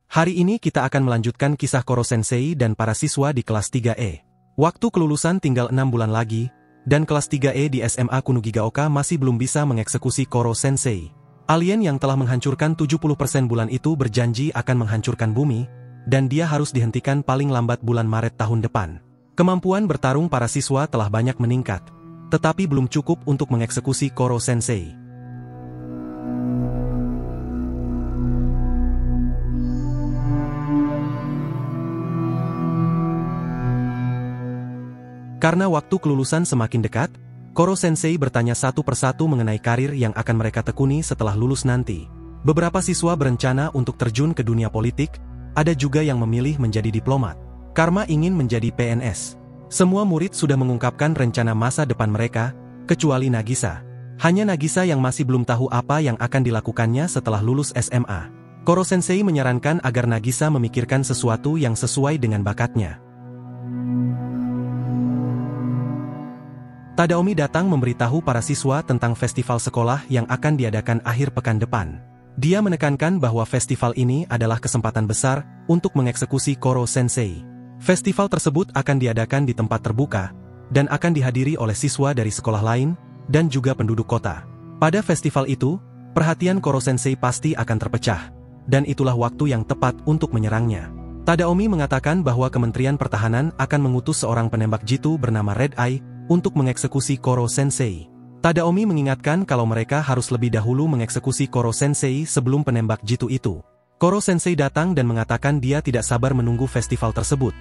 Hari ini kita akan melanjutkan kisah Koro Sensei dan para siswa di kelas 3E. Waktu kelulusan tinggal 6 bulan lagi, dan kelas 3E di SMA Kunugigaoka masih belum bisa mengeksekusi Koro Sensei. Alien yang telah menghancurkan 70% bulan itu berjanji akan menghancurkan bumi, dan dia harus dihentikan paling lambat bulan Maret tahun depan. Kemampuan bertarung para siswa telah banyak meningkat, tetapi belum cukup untuk mengeksekusi Koro Sensei. Karena waktu kelulusan semakin dekat, Koro Sensei bertanya satu persatu mengenai karir yang akan mereka tekuni setelah lulus nanti. Beberapa siswa berencana untuk terjun ke dunia politik, ada juga yang memilih menjadi diplomat. Karma ingin menjadi PNS. Semua murid sudah mengungkapkan rencana masa depan mereka, kecuali Nagisa. Hanya Nagisa yang masih belum tahu apa yang akan dilakukannya setelah lulus SMA. Koro Sensei menyarankan agar Nagisa memikirkan sesuatu yang sesuai dengan bakatnya. Tadaomi datang memberitahu para siswa tentang festival sekolah yang akan diadakan akhir pekan depan. Dia menekankan bahwa festival ini adalah kesempatan besar untuk mengeksekusi Koro Sensei. Festival tersebut akan diadakan di tempat terbuka, dan akan dihadiri oleh siswa dari sekolah lain, dan juga penduduk kota. Pada festival itu, perhatian Koro Sensei pasti akan terpecah, dan itulah waktu yang tepat untuk menyerangnya. Tadaomi mengatakan bahwa Kementerian Pertahanan akan mengutus seorang penembak jitu bernama Red Eye, untuk mengeksekusi Koro Sensei. Tadaomi mengingatkan kalau mereka harus lebih dahulu mengeksekusi Koro Sensei sebelum penembak jitu itu. Koro Sensei datang dan mengatakan dia tidak sabar menunggu festival tersebut,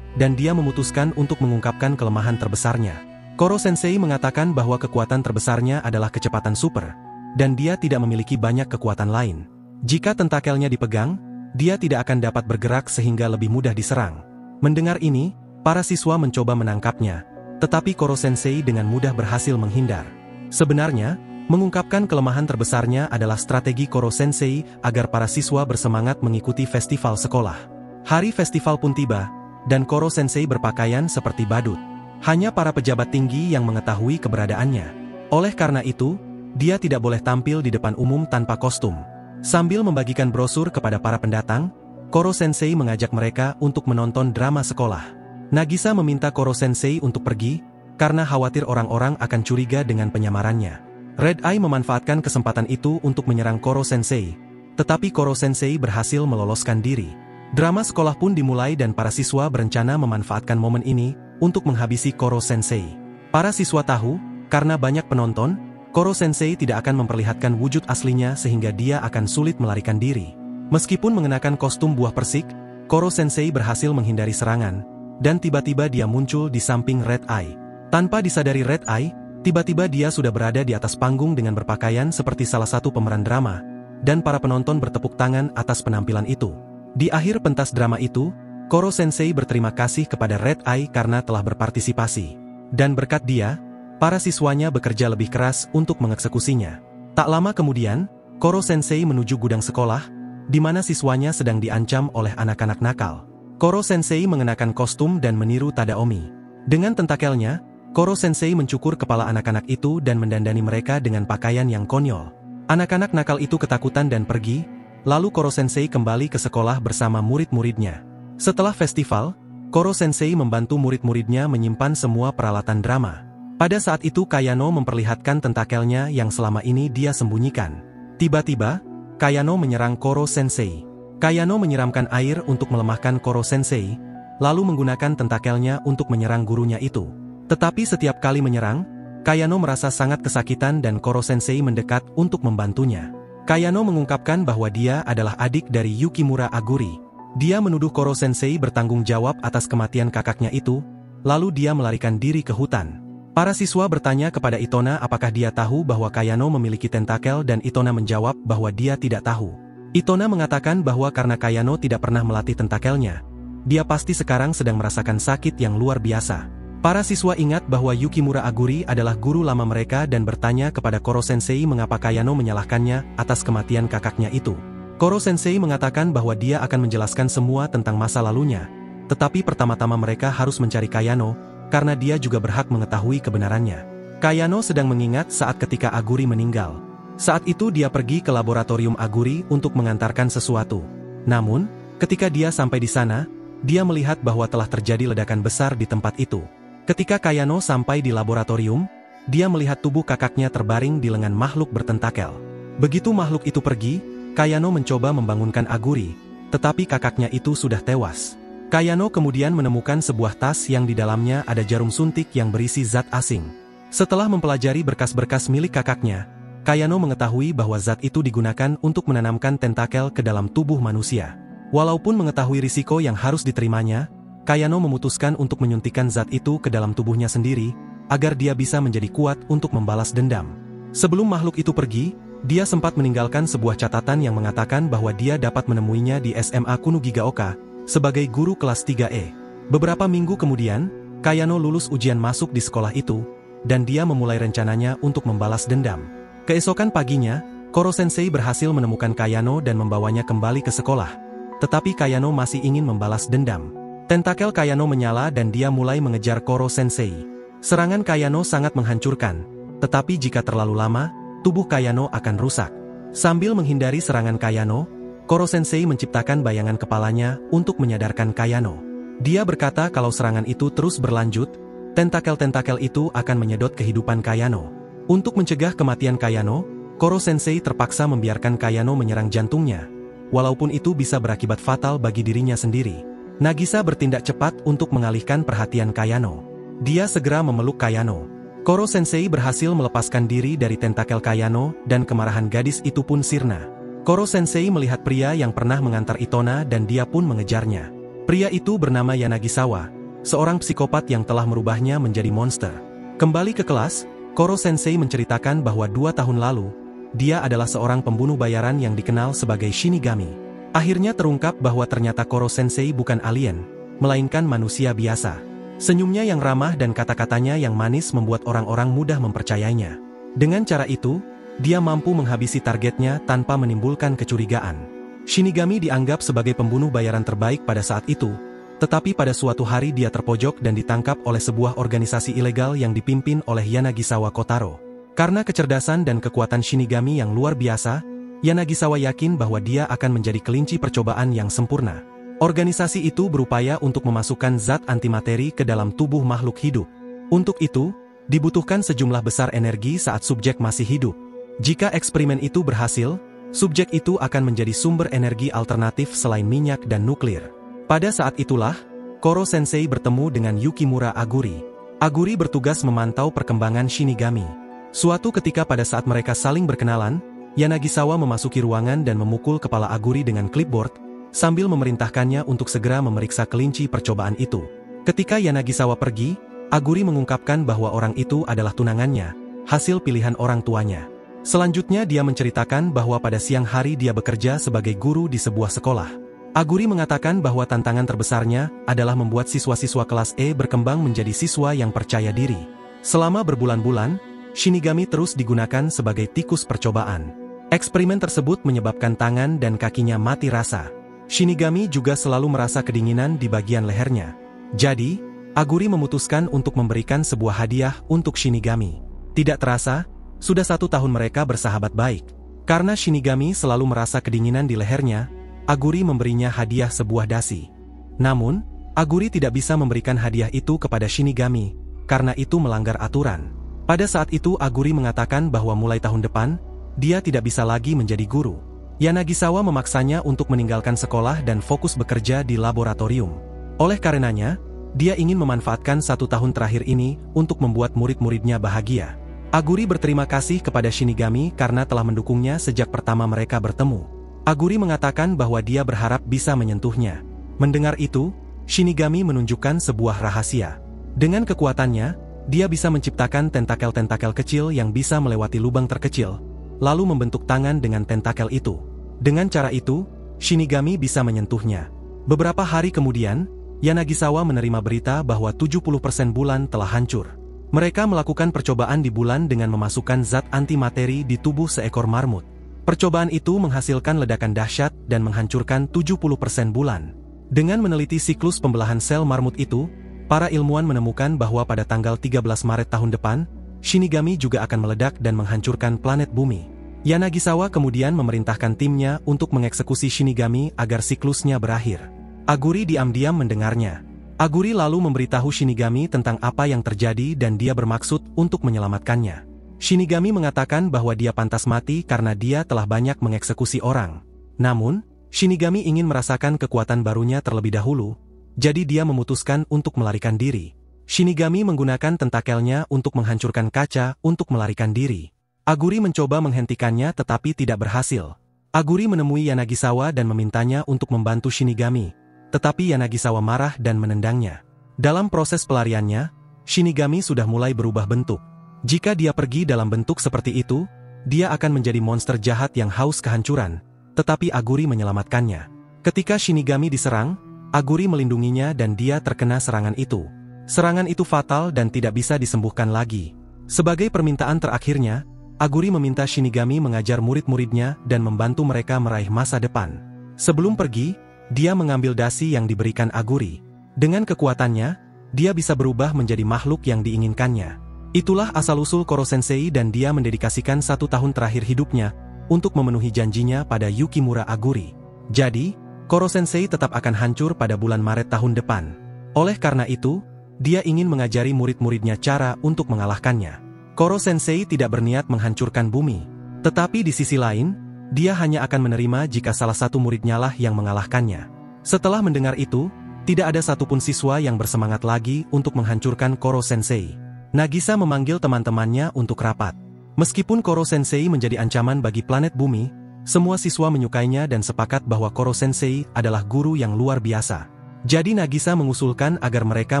dan dia memutuskan untuk mengungkapkan kelemahan terbesarnya. Koro Sensei mengatakan bahwa kekuatan terbesarnya adalah kecepatan super, dan dia tidak memiliki banyak kekuatan lain. Jika tentakelnya dipegang, dia tidak akan dapat bergerak sehingga lebih mudah diserang. Mendengar ini, para siswa mencoba menangkapnya, tetapi Koro Sensei dengan mudah berhasil menghindar. Sebenarnya, mengungkapkan kelemahan terbesarnya adalah strategi Koro Sensei agar para siswa bersemangat mengikuti festival sekolah. Hari festival pun tiba, dan Koro Sensei berpakaian seperti badut. Hanya para pejabat tinggi yang mengetahui keberadaannya. Oleh karena itu, dia tidak boleh tampil di depan umum tanpa kostum. Sambil membagikan brosur kepada para pendatang, Koro Sensei mengajak mereka untuk menonton drama sekolah. Nagisa meminta Koro Sensei untuk pergi, karena khawatir orang-orang akan curiga dengan penyamarannya. Red Eye memanfaatkan kesempatan itu untuk menyerang Koro Sensei, tetapi Koro Sensei berhasil meloloskan diri. Drama sekolah pun dimulai dan para siswa berencana memanfaatkan momen ini untuk menghabisi Koro Sensei. Para siswa tahu, karena banyak penonton, Koro Sensei tidak akan memperlihatkan wujud aslinya sehingga dia akan sulit melarikan diri. Meskipun mengenakan kostum buah persik, Koro Sensei berhasil menghindari serangan, dan tiba-tiba dia muncul di samping Red Eye. Tanpa disadari Red Eye, tiba-tiba dia sudah berada di atas panggung dengan berpakaian seperti salah satu pemeran drama, dan para penonton bertepuk tangan atas penampilan itu. Di akhir pentas drama itu, Koro Sensei berterima kasih kepada Red Eye karena telah berpartisipasi. Dan berkat dia, para siswanya bekerja lebih keras untuk mengeksekusinya. Tak lama kemudian, Koro Sensei menuju gudang sekolah, di mana siswanya sedang diancam oleh anak-anak nakal. Koro Sensei mengenakan kostum dan meniru Tadaomi. Dengan tentakelnya, Koro Sensei mencukur kepala anak-anak itu dan mendandani mereka dengan pakaian yang konyol. Anak-anak nakal itu ketakutan dan pergi, lalu Koro Sensei kembali ke sekolah bersama murid-muridnya. Setelah festival, Koro Sensei membantu murid-muridnya menyimpan semua peralatan drama. Pada saat itu Kayano memperlihatkan tentakelnya yang selama ini dia sembunyikan. Tiba-tiba, Kayano menyerang Koro Sensei. Kayano menyiramkan air untuk melemahkan Koro Sensei, lalu menggunakan tentakelnya untuk menyerang gurunya itu. Tetapi setiap kali menyerang, Kayano merasa sangat kesakitan dan Koro Sensei mendekat untuk membantunya. Kayano mengungkapkan bahwa dia adalah adik dari Yukimura Aguri. Dia menuduh Koro Sensei bertanggung jawab atas kematian kakaknya itu, lalu dia melarikan diri ke hutan. Para siswa bertanya kepada Itona apakah dia tahu bahwa Kayano memiliki tentakel dan Itona menjawab bahwa dia tidak tahu. Itona mengatakan bahwa karena Kayano tidak pernah melatih tentakelnya, dia pasti sekarang sedang merasakan sakit yang luar biasa. Para siswa ingat bahwa Yukimura Aguri adalah guru lama mereka dan bertanya kepada Koro Sensei mengapa Kayano menyalahkannya atas kematian kakaknya itu. Koro Sensei mengatakan bahwa dia akan menjelaskan semua tentang masa lalunya, tetapi pertama-tama mereka harus mencari Kayano, karena dia juga berhak mengetahui kebenarannya. Kayano sedang mengingat saat ketika Aguri meninggal. Saat itu dia pergi ke laboratorium Aguri untuk mengantarkan sesuatu. Namun, Ketika dia sampai di sana, dia melihat bahwa telah terjadi ledakan besar di tempat itu. Ketika Kayano sampai di laboratorium, dia melihat tubuh kakaknya terbaring di lengan makhluk bertentakel. Begitu makhluk itu pergi, Kayano mencoba membangunkan Aguri, tetapi kakaknya itu sudah tewas. Kayano kemudian menemukan sebuah tas yang di dalamnya ada jarum suntik yang berisi zat asing. Setelah mempelajari berkas-berkas milik kakaknya, Kayano mengetahui bahwa zat itu digunakan untuk menanamkan tentakel ke dalam tubuh manusia. Walaupun mengetahui risiko yang harus diterimanya, Kayano memutuskan untuk menyuntikkan zat itu ke dalam tubuhnya sendiri, agar dia bisa menjadi kuat untuk membalas dendam. Sebelum makhluk itu pergi, dia sempat meninggalkan sebuah catatan yang mengatakan bahwa dia dapat menemuinya di SMA Kunugigaoka, sebagai guru kelas 3E. Beberapa minggu kemudian, Kayano lulus ujian masuk di sekolah itu, dan dia memulai rencananya untuk membalas dendam. Keesokan paginya, Koro Sensei berhasil menemukan Kayano dan membawanya kembali ke sekolah. Tetapi Kayano masih ingin membalas dendam. Tentakel Kayano menyala dan dia mulai mengejar Koro Sensei. Serangan Kayano sangat menghancurkan, tetapi jika terlalu lama, tubuh Kayano akan rusak. Sambil menghindari serangan Kayano, Koro Sensei menciptakan bayangan kepalanya untuk menyadarkan Kayano. Dia berkata kalau serangan itu terus berlanjut, tentakel-tentakel itu akan menyedot kehidupan Kayano. Untuk mencegah kematian Kayano, Koro Sensei terpaksa membiarkan Kayano menyerang jantungnya. Walaupun itu bisa berakibat fatal bagi dirinya sendiri, Nagisa bertindak cepat untuk mengalihkan perhatian Kayano. Dia segera memeluk Kayano. Koro Sensei berhasil melepaskan diri dari tentakel Kayano dan kemarahan gadis itu pun sirna. Koro Sensei melihat pria yang pernah mengantar Itona dan dia pun mengejarnya. Pria itu bernama Yanagisawa, seorang psikopat yang telah merubahnya menjadi monster. Kembali ke kelas, Koro Sensei menceritakan bahwa 2 tahun lalu, dia adalah seorang pembunuh bayaran yang dikenal sebagai Shinigami. Akhirnya terungkap bahwa ternyata Koro Sensei bukan alien, melainkan manusia biasa. Senyumnya yang ramah dan kata-katanya yang manis membuat orang-orang mudah mempercayainya. Dengan cara itu, dia mampu menghabisi targetnya tanpa menimbulkan kecurigaan. Shinigami dianggap sebagai pembunuh bayaran terbaik pada saat itu, tetapi pada suatu hari dia terpojok dan ditangkap oleh sebuah organisasi ilegal yang dipimpin oleh Yanagisawa Kotaro. Karena kecerdasan dan kekuatan Shinigami yang luar biasa, Yanagisawa yakin bahwa dia akan menjadi kelinci percobaan yang sempurna. Organisasi itu berupaya untuk memasukkan zat antimateri ke dalam tubuh makhluk hidup. Untuk itu, dibutuhkan sejumlah besar energi saat subjek masih hidup. Jika eksperimen itu berhasil, subjek itu akan menjadi sumber energi alternatif selain minyak dan nuklir. Pada saat itulah, Koro Sensei bertemu dengan Yukimura Aguri. Aguri bertugas memantau perkembangan Shinigami. Suatu ketika pada saat mereka saling berkenalan, Yanagisawa memasuki ruangan dan memukul kepala Aguri dengan clipboard, sambil memerintahkannya untuk segera memeriksa kelinci percobaan itu. Ketika Yanagisawa pergi, Aguri mengungkapkan bahwa orang itu adalah tunangannya, hasil pilihan orang tuanya. Selanjutnya dia menceritakan bahwa pada siang hari dia bekerja sebagai guru di sebuah sekolah. Aguri mengatakan bahwa tantangan terbesarnya adalah membuat siswa-siswa kelas E berkembang menjadi siswa yang percaya diri. Selama berbulan-bulan, Shinigami terus digunakan sebagai tikus percobaan. Eksperimen tersebut menyebabkan tangan dan kakinya mati rasa. Shinigami juga selalu merasa kedinginan di bagian lehernya. Jadi, Aguri memutuskan untuk memberikan sebuah hadiah untuk Shinigami. Tidak terasa, sudah 1 tahun mereka bersahabat baik. Karena Shinigami selalu merasa kedinginan di lehernya, Aguri memberinya hadiah sebuah dasi. Namun, Aguri tidak bisa memberikan hadiah itu kepada Shinigami, karena itu melanggar aturan. Pada saat itu Aguri mengatakan bahwa mulai tahun depan, dia tidak bisa lagi menjadi guru. Yanagisawa memaksanya untuk meninggalkan sekolah dan fokus bekerja di laboratorium. Oleh karenanya, dia ingin memanfaatkan 1 tahun terakhir ini untuk membuat murid-muridnya bahagia. Aguri berterima kasih kepada Shinigami karena telah mendukungnya sejak pertama mereka bertemu. Aguri mengatakan bahwa dia berharap bisa menyentuhnya. Mendengar itu, Shinigami menunjukkan sebuah rahasia. Dengan kekuatannya, dia bisa menciptakan tentakel-tentakel kecil yang bisa melewati lubang terkecil, lalu membentuk tangan dengan tentakel itu. Dengan cara itu, Shinigami bisa menyentuhnya. Beberapa hari kemudian, Yanagisawa menerima berita bahwa 70% bulan telah hancur. Mereka melakukan percobaan di bulan dengan memasukkan zat antimateri di tubuh seekor marmut. Percobaan itu menghasilkan ledakan dahsyat dan menghancurkan 70% bulan. Dengan meneliti siklus pembelahan sel marmut itu, para ilmuwan menemukan bahwa pada tanggal 13 Maret tahun depan, Shinigami juga akan meledak dan menghancurkan planet bumi. Yanagisawa kemudian memerintahkan timnya untuk mengeksekusi Shinigami agar siklusnya berakhir. Aguri diam-diam mendengarnya. Aguri lalu memberitahu Shinigami tentang apa yang terjadi dan dia bermaksud untuk menyelamatkannya. Shinigami mengatakan bahwa dia pantas mati karena dia telah banyak mengeksekusi orang. Namun, Shinigami ingin merasakan kekuatan barunya terlebih dahulu, jadi dia memutuskan untuk melarikan diri. Shinigami menggunakan tentakelnya untuk menghancurkan kaca untuk melarikan diri. Aguri mencoba menghentikannya tetapi tidak berhasil. Aguri menemui Yanagisawa dan memintanya untuk membantu Shinigami, tetapi Yanagisawa marah dan menendangnya. Dalam proses pelariannya, Shinigami sudah mulai berubah bentuk. Jika dia pergi dalam bentuk seperti itu, dia akan menjadi monster jahat yang haus kehancuran, tetapi Aguri menyelamatkannya. Ketika Shinigami diserang, Aguri melindunginya dan dia terkena serangan itu. Serangan itu fatal dan tidak bisa disembuhkan lagi. Sebagai permintaan terakhirnya, Aguri meminta Shinigami mengajar murid-muridnya dan membantu mereka meraih masa depan. Sebelum pergi, dia mengambil dasi yang diberikan Aguri. Dengan kekuatannya, dia bisa berubah menjadi makhluk yang diinginkannya. Itulah asal-usul Koro Sensei dan dia mendedikasikan 1 tahun terakhir hidupnya untuk memenuhi janjinya pada Yukimura Aguri. Jadi, Koro Sensei tetap akan hancur pada bulan Maret tahun depan. Oleh karena itu, dia ingin mengajari murid-muridnya cara untuk mengalahkannya. Koro Sensei tidak berniat menghancurkan bumi. Tetapi di sisi lain, dia hanya akan menerima jika salah satu muridnya lah yang mengalahkannya. Setelah mendengar itu, tidak ada satupun siswa yang bersemangat lagi untuk menghancurkan Koro Sensei. Nagisa memanggil teman-temannya untuk rapat. Meskipun Koro Sensei menjadi ancaman bagi planet bumi, semua siswa menyukainya dan sepakat bahwa Koro Sensei adalah guru yang luar biasa. Jadi Nagisa mengusulkan agar mereka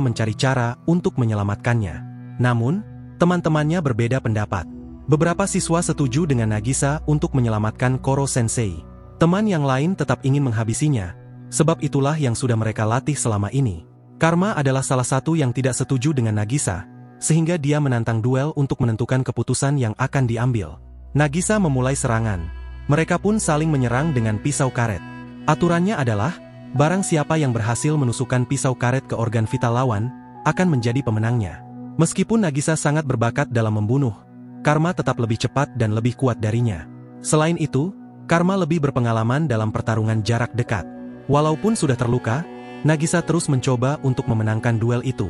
mencari cara untuk menyelamatkannya. Namun, teman-temannya berbeda pendapat. Beberapa siswa setuju dengan Nagisa untuk menyelamatkan Koro Sensei. Teman yang lain tetap ingin menghabisinya, sebab itulah yang sudah mereka latih selama ini. Karma adalah salah satu yang tidak setuju dengan Nagisa, sehingga dia menantang duel untuk menentukan keputusan yang akan diambil. Nagisa memulai serangan. Mereka pun saling menyerang dengan pisau karet. Aturannya adalah, barang siapa yang berhasil menusukkan pisau karet ke organ vital lawan, akan menjadi pemenangnya. Meskipun Nagisa sangat berbakat dalam membunuh, Karma tetap lebih cepat dan lebih kuat darinya. Selain itu, Karma lebih berpengalaman dalam pertarungan jarak dekat. Walaupun sudah terluka, Nagisa terus mencoba untuk memenangkan duel itu.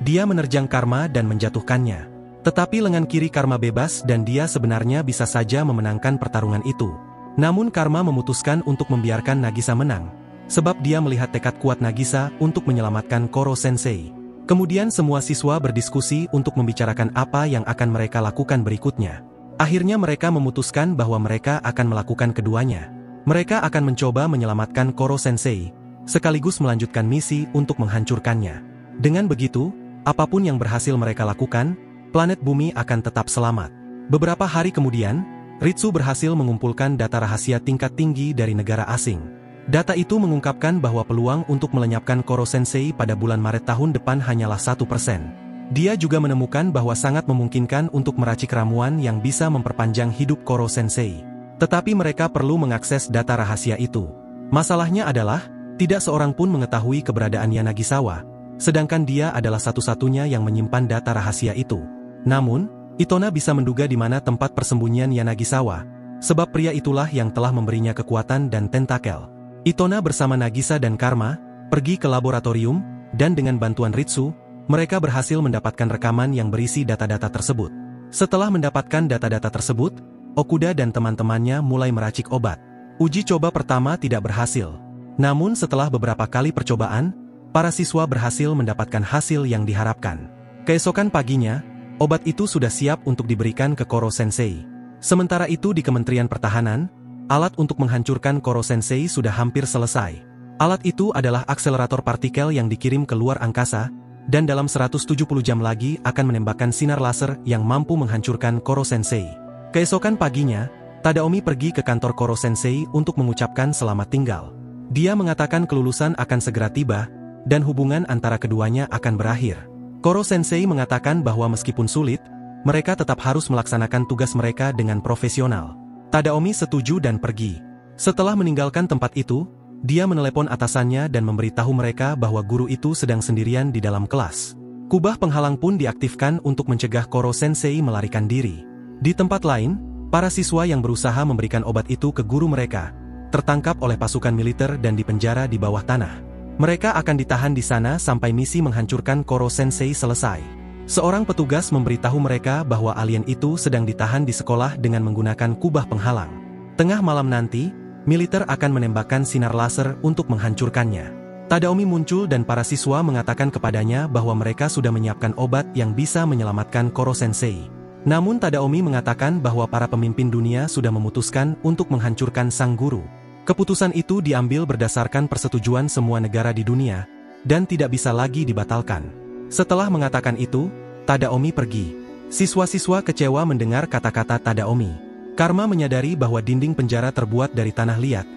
Dia menerjang Karma dan menjatuhkannya. Tetapi lengan kiri Karma bebas dan dia sebenarnya bisa saja memenangkan pertarungan itu. Namun Karma memutuskan untuk membiarkan Nagisa menang, sebab dia melihat tekad kuat Nagisa untuk menyelamatkan Koro Sensei. Kemudian semua siswa berdiskusi untuk membicarakan apa yang akan mereka lakukan berikutnya. Akhirnya mereka memutuskan bahwa mereka akan melakukan keduanya. Mereka akan mencoba menyelamatkan Koro Sensei, sekaligus melanjutkan misi untuk menghancurkannya. Dengan begitu, apapun yang berhasil mereka lakukan, planet bumi akan tetap selamat. Beberapa hari kemudian, Ritsu berhasil mengumpulkan data rahasia tingkat tinggi dari negara asing. Data itu mengungkapkan bahwa peluang untuk melenyapkan Koro Sensei pada bulan Maret tahun depan hanyalah 1%. Dia juga menemukan bahwa sangat memungkinkan untuk meracik ramuan yang bisa memperpanjang hidup Koro Sensei. Tetapi mereka perlu mengakses data rahasia itu. Masalahnya adalah, tidak seorang pun mengetahui keberadaan Yanagisawa, sedangkan dia adalah satu-satunya yang menyimpan data rahasia itu. Namun, Itona bisa menduga di mana tempat persembunyian Yanagisawa, sebab pria itulah yang telah memberinya kekuatan dan tentakel. Itona bersama Nagisa dan Karma pergi ke laboratorium, dan dengan bantuan Ritsu, mereka berhasil mendapatkan rekaman yang berisi data-data tersebut. Setelah mendapatkan data-data tersebut, Okuda dan teman-temannya mulai meracik obat. Uji coba pertama tidak berhasil. Namun setelah beberapa kali percobaan, para siswa berhasil mendapatkan hasil yang diharapkan. Keesokan paginya, obat itu sudah siap untuk diberikan ke Koro Sensei. Sementara itu di Kementerian Pertahanan, alat untuk menghancurkan Koro Sensei sudah hampir selesai. Alat itu adalah akselerator partikel yang dikirim ke luar angkasa, dan dalam 170 jam lagi akan menembakkan sinar laser yang mampu menghancurkan Koro Sensei. Keesokan paginya, Tadaomi pergi ke kantor Koro Sensei untuk mengucapkan selamat tinggal. Dia mengatakan kelulusan akan segera tiba, dan hubungan antara keduanya akan berakhir. Koro Sensei mengatakan bahwa meskipun sulit, mereka tetap harus melaksanakan tugas mereka dengan profesional. Tadaomi setuju dan pergi. Setelah meninggalkan tempat itu, dia menelepon atasannya dan memberitahu mereka bahwa guru itu sedang sendirian di dalam kelas. Kubah penghalang pun diaktifkan untuk mencegah Koro Sensei melarikan diri. Di tempat lain, Para siswa yang berusaha memberikan obat itu ke guru mereka, tertangkap oleh pasukan militer dan dipenjara di bawah tanah. Mereka akan ditahan di sana sampai misi menghancurkan Koro Sensei selesai. Seorang petugas memberitahu mereka bahwa alien itu sedang ditahan di sekolah dengan menggunakan kubah penghalang. Tengah malam nanti, militer akan menembakkan sinar laser untuk menghancurkannya. Tadaomi muncul dan para siswa mengatakan kepadanya bahwa mereka sudah menyiapkan obat yang bisa menyelamatkan Koro Sensei. Namun Tadaomi mengatakan bahwa para pemimpin dunia sudah memutuskan untuk menghancurkan sang guru. Keputusan itu diambil berdasarkan persetujuan semua negara di dunia, dan tidak bisa lagi dibatalkan. Setelah mengatakan itu, Tadaomi pergi. Siswa-siswa kecewa mendengar kata-kata Tadaomi. Karma menyadari bahwa dinding penjara terbuat dari tanah liat.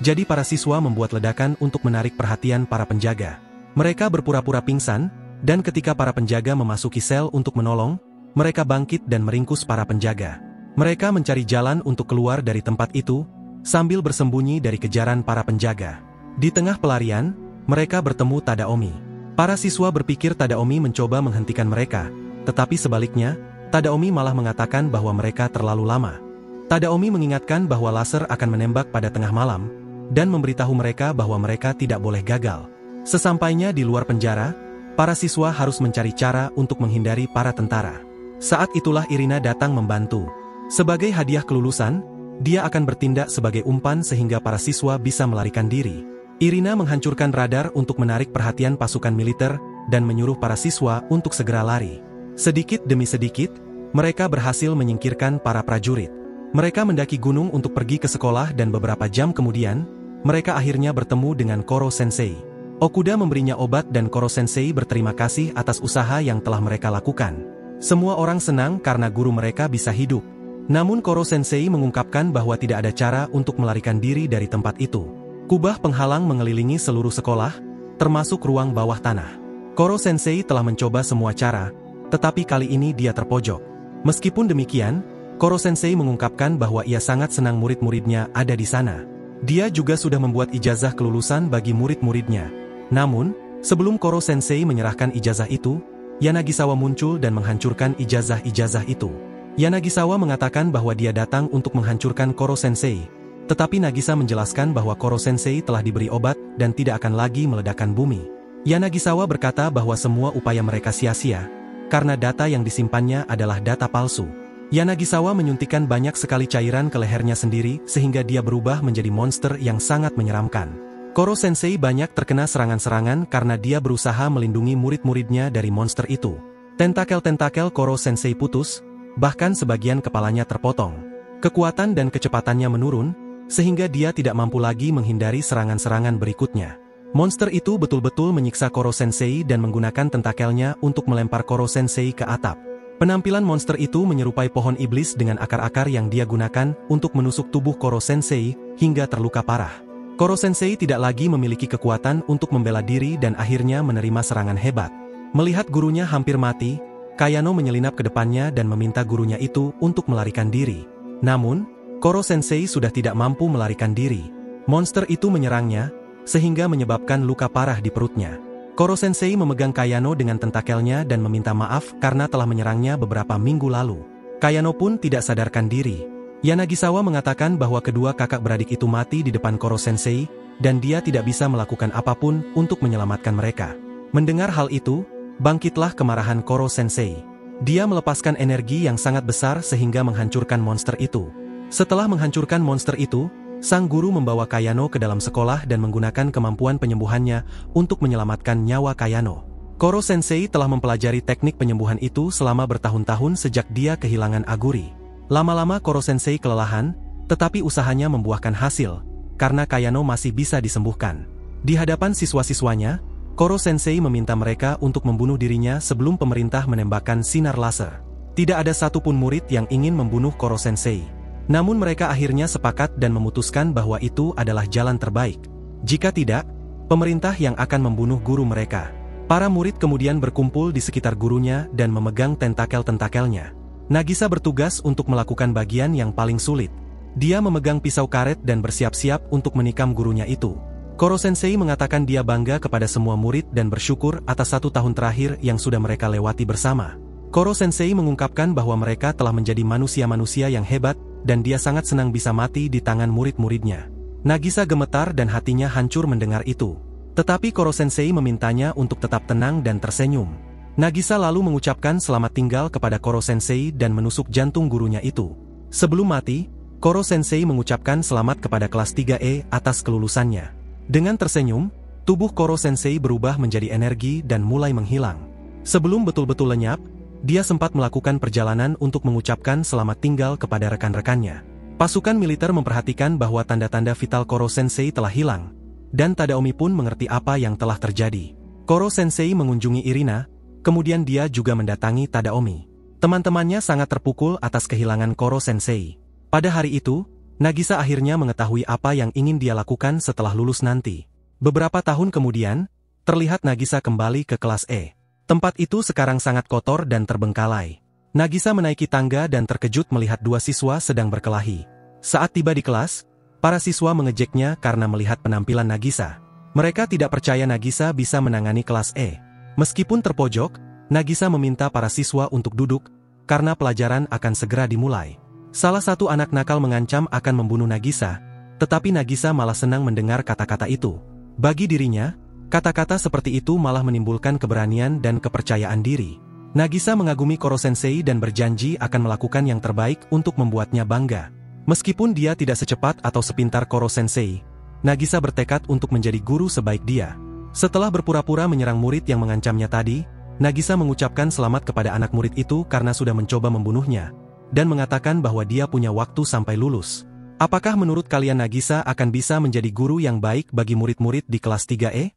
Jadi para siswa membuat ledakan untuk menarik perhatian para penjaga. Mereka berpura-pura pingsan, dan ketika para penjaga memasuki sel untuk menolong, mereka bangkit dan meringkus para penjaga. Mereka mencari jalan untuk keluar dari tempat itu, sambil bersembunyi dari kejaran para penjaga. Di tengah pelarian, mereka bertemu Tadaomi. Para siswa berpikir Tadaomi mencoba menghentikan mereka, tetapi sebaliknya, Tadaomi malah mengatakan bahwa mereka terlalu lama. Tadaomi mengingatkan bahwa laser akan menembak pada tengah malam, dan memberitahu mereka bahwa mereka tidak boleh gagal. Sesampainya di luar penjara, para siswa harus mencari cara untuk menghindari para tentara. Saat itulah Irina datang membantu. Sebagai hadiah kelulusan, dia akan bertindak sebagai umpan sehingga para siswa bisa melarikan diri. Irina menghancurkan radar untuk menarik perhatian pasukan militer dan menyuruh para siswa untuk segera lari. Sedikit demi sedikit, mereka berhasil menyingkirkan para prajurit. Mereka mendaki gunung untuk pergi ke sekolah dan beberapa jam kemudian, mereka akhirnya bertemu dengan Koro Sensei. Okuda memberinya obat dan Koro Sensei berterima kasih atas usaha yang telah mereka lakukan. Semua orang senang karena guru mereka bisa hidup. Namun Koro Sensei mengungkapkan bahwa tidak ada cara untuk melarikan diri dari tempat itu. Kubah penghalang mengelilingi seluruh sekolah, termasuk ruang bawah tanah. Koro Sensei telah mencoba semua cara, tetapi kali ini dia terpojok. Meskipun demikian, Koro Sensei mengungkapkan bahwa ia sangat senang murid-muridnya ada di sana. Dia juga sudah membuat ijazah kelulusan bagi murid-muridnya. Namun, sebelum Koro Sensei menyerahkan ijazah itu, Yanagisawa muncul dan menghancurkan ijazah-ijazah itu. Yanagisawa mengatakan bahwa dia datang untuk menghancurkan Koro Sensei, tetapi Nagisa menjelaskan bahwa Koro Sensei telah diberi obat dan tidak akan lagi meledakkan bumi. Yanagisawa berkata bahwa semua upaya mereka sia-sia, karena data yang disimpannya adalah data palsu. Yanagisawa menyuntikkan banyak sekali cairan ke lehernya sendiri sehingga dia berubah menjadi monster yang sangat menyeramkan. Koro Sensei banyak terkena serangan-serangan karena dia berusaha melindungi murid-muridnya dari monster itu. Tentakel-tentakel Koro Sensei putus, bahkan sebagian kepalanya terpotong. Kekuatan dan kecepatannya menurun, sehingga dia tidak mampu lagi menghindari serangan-serangan berikutnya. Monster itu betul-betul menyiksa Koro Sensei dan menggunakan tentakelnya untuk melempar Koro Sensei ke atap. Penampilan monster itu menyerupai pohon iblis dengan akar-akar yang dia gunakan untuk menusuk tubuh Koro Sensei hingga terluka parah. Koro Sensei tidak lagi memiliki kekuatan untuk membela diri dan akhirnya menerima serangan hebat. Melihat gurunya hampir mati, Kayano menyelinap ke depannya dan meminta gurunya itu untuk melarikan diri. Namun, Koro Sensei sudah tidak mampu melarikan diri. Monster itu menyerangnya, sehingga menyebabkan luka parah di perutnya. Koro Sensei memegang Kayano dengan tentakelnya dan meminta maaf karena telah menyerangnya beberapa minggu lalu. Kayano pun tidak sadarkan diri. Yanagisawa mengatakan bahwa kedua kakak beradik itu mati di depan Koro Sensei, dan dia tidak bisa melakukan apapun untuk menyelamatkan mereka. Mendengar hal itu, bangkitlah kemarahan Koro Sensei. Dia melepaskan energi yang sangat besar sehingga menghancurkan monster itu. Setelah menghancurkan monster itu, sang guru membawa Kayano ke dalam sekolah dan menggunakan kemampuan penyembuhannya untuk menyelamatkan nyawa Kayano. Koro Sensei telah mempelajari teknik penyembuhan itu selama bertahun-tahun sejak dia kehilangan Aguri. Lama-lama Koro Sensei kelelahan, tetapi usahanya membuahkan hasil, karena Kayano masih bisa disembuhkan. Di hadapan siswa-siswanya, Koro Sensei meminta mereka untuk membunuh dirinya sebelum pemerintah menembakkan sinar laser. Tidak ada satupun murid yang ingin membunuh Koro Sensei. Namun mereka akhirnya sepakat dan memutuskan bahwa itu adalah jalan terbaik. Jika tidak, pemerintah yang akan membunuh guru mereka. Para murid kemudian berkumpul di sekitar gurunya dan memegang tentakel-tentakelnya. Nagisa bertugas untuk melakukan bagian yang paling sulit. Dia memegang pisau karet dan bersiap-siap untuk menikam gurunya itu. Koro Sensei mengatakan dia bangga kepada semua murid dan bersyukur atas 1 tahun terakhir yang sudah mereka lewati bersama. Koro Sensei mengungkapkan bahwa mereka telah menjadi manusia-manusia yang hebat, dan dia sangat senang bisa mati di tangan murid-muridnya. Nagisa gemetar dan hatinya hancur mendengar itu. Tetapi Koro Sensei memintanya untuk tetap tenang dan tersenyum. Nagisa lalu mengucapkan selamat tinggal kepada Koro Sensei dan menusuk jantung gurunya itu. Sebelum mati, Koro Sensei mengucapkan selamat kepada kelas 3E atas kelulusannya. Dengan tersenyum, tubuh Koro Sensei berubah menjadi energi dan mulai menghilang. Sebelum betul-betul lenyap, dia sempat melakukan perjalanan untuk mengucapkan selamat tinggal kepada rekan-rekannya. Pasukan militer memperhatikan bahwa tanda-tanda vital Koro Sensei telah hilang, dan Tadaomi pun mengerti apa yang telah terjadi. Koro Sensei mengunjungi Irina, kemudian dia juga mendatangi Tadaomi. Teman-temannya sangat terpukul atas kehilangan Koro Sensei. Pada hari itu, Nagisa akhirnya mengetahui apa yang ingin dia lakukan setelah lulus nanti. Beberapa tahun kemudian, terlihat Nagisa kembali ke kelas E. Tempat itu sekarang sangat kotor dan terbengkalai. Nagisa menaiki tangga dan terkejut melihat dua siswa sedang berkelahi. Saat tiba di kelas, para siswa mengejeknya karena melihat penampilan Nagisa. Mereka tidak percaya Nagisa bisa menangani kelas E. Meskipun terpojok, Nagisa meminta para siswa untuk duduk, karena pelajaran akan segera dimulai. Salah satu anak nakal mengancam akan membunuh Nagisa, tetapi Nagisa malah senang mendengar kata-kata itu. Bagi dirinya, kata-kata seperti itu malah menimbulkan keberanian dan kepercayaan diri. Nagisa mengagumi Koro Sensei dan berjanji akan melakukan yang terbaik untuk membuatnya bangga. Meskipun dia tidak secepat atau sepintar Koro Sensei, Nagisa bertekad untuk menjadi guru sebaik dia. Setelah berpura-pura menyerang murid yang mengancamnya tadi, Nagisa mengucapkan selamat kepada anak murid itu karena sudah mencoba membunuhnya, dan mengatakan bahwa dia punya waktu sampai lulus. Apakah menurut kalian Nagisa akan bisa menjadi guru yang baik bagi murid-murid di kelas 3E?